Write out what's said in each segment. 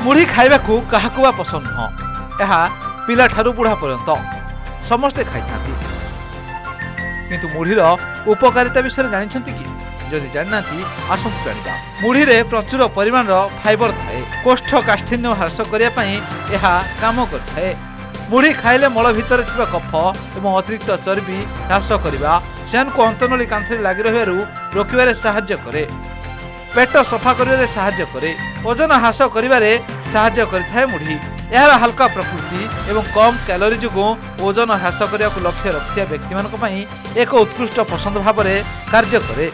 मुढ़ी खाइबा काहाकु बा पसंद नुह यह पिला ठारू बुढ़ा पर्यंत समस्ते खाई थांती किंतु मुढ़ीर उपकारिता विषय जानिछंती कि जदि जाना आसतु जाना मुढ़ी रे प्रचुर परिमाण फाइबर थाए कोष्ठकाठिन्य ह्रास करने यह काम करे मुढ़ी खाइले मल भितर थिबा कफ एवं अतिरिक्त चर्बी ह्रास करने से अंतनली कांथरे लगी रही रोकवे साहाय्य करे पेट सफा करिवारे साहाय्य करे ओजन ह्रास करिवारे साहाय्य करिथाए मुढ़ी यार हल्का प्रकृति एवं कम कैलोरी जो ओजन ह्रास करने को लक्ष्य रखिया व्यक्ति मानक पई एक उत्कृष्ट पसंद भाव में कार्य करे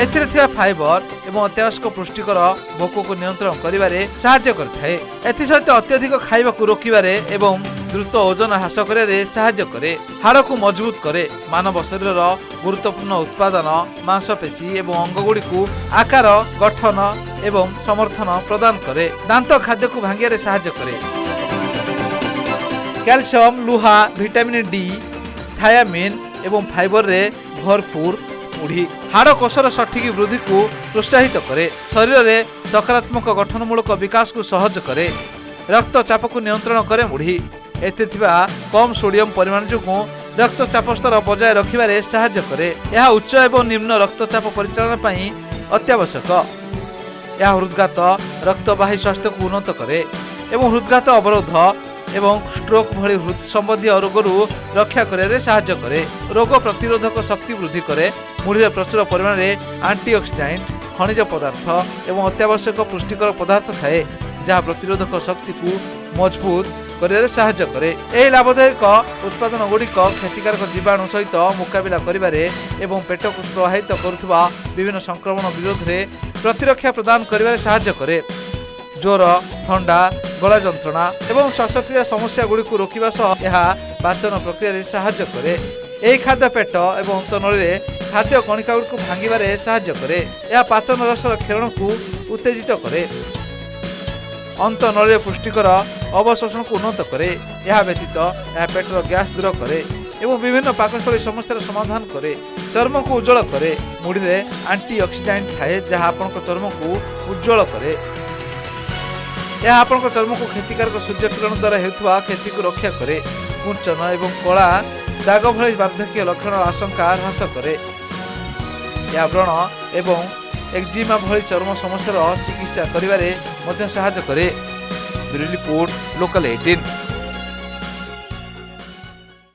एथिरे थिबा फाइबर एवं अत्यावश्यक पुष्टिकर भोक को नियंत्रण करिवारे साहाय्य करथाए एथि सहित अत्यधिक खाइबा को रोकिबारे एवं द्रुत ओजन ह्रास करिवारे साहाय्य करे हाड़ को मजबूत करे मानव शरीर गुरुत्वपूर्ण उत्पादन मांसपेशी एवं अंगगुड़ी को आकार गठन एवं समर्थन प्रदान करे दांत खाद्य को भांगियारे साहाय्य करे कैल्शियम लुहा विटामिन डी थायामिन एवं फाइबर रे भरपूर मुढ़ी हाड़ कोषर सठिक वृद्धि को प्रोत्साहित करे शरीर में सकारात्मक गठनमूलक विकास को सहज करे रक्तचाप को नियंत्रण करे मुढ़ी एथिबा कम सोडियम परिमाण जो रक्तचाप स्तर बजाय रखिबारे साहाय्य करे यह उच्च एवं निम्न रक्तचाप परिचालन पई अत्यावश्यक यह हृदघात रक्तवाही स्वास्थ्य को उन्नत करे एवं हृदघात अवरोध एवं स्ट्रोक भली हृद संबंधी रोगरू रक्षा करे साहाय्य करे रोग प्रतिरोधक शक्ति वृद्धि करे मुढ़ी प्रचुर परिमाण में एंटीऑक्सीडेंट खनिज पदार्थ एवं अत्यावश्यक पुष्टिकर पदार्थ थाए जहाँ प्रतिरोधक शक्ति को मजबूत करे साहाय्य करे यह लाभदायक उत्पादन गुड़िक क्षतिकारक जीवाणु सहित मुकाबला करिबारे एवं पेट को प्रभावित करुवा विभिन्न संक्रमण विरोध में प्रतिरक्षा प्रदान करिबारे साहाय्य करे ज्वर ठंडा गला जंत्रणा एवं श्वासक्रिया समस्या गुड़ी को रोकवा सह यह पाचन प्रक्रिया साहाय्य करे यही खाद्य पेट एवं अंतनली खाद्य कणिका गुड़ी को भांगिबारे साहाय्य करे यह पाचन रसर क्षरण को उत्तेजित करे अंतनली पुष्टिकर अवशोषण को उन्नत करे यह व्यतीत यह पेटर गैस दूर करे एवं विभिन्न पाकस्थली समस्यार समाधान करे चर्म को उज्जवल करे मुढ़ी रे एंटीऑक्सीडेंट थाए जहाँ आपण चर्म को उज्जवल करे यह आपण चर्म को क्षतिकारक सूर्य किरण द्वारा हेतुवा क्षति को रक्षा करे कुंचन एवं कला दाग भली वार्धक्य लक्षण आशंका ह्रास करे यह व्रण एवं एक्जिमा भली चर्म समस्या चिकित्सा करिवारे मध्य साहाय्य करे। Bureau report local 18।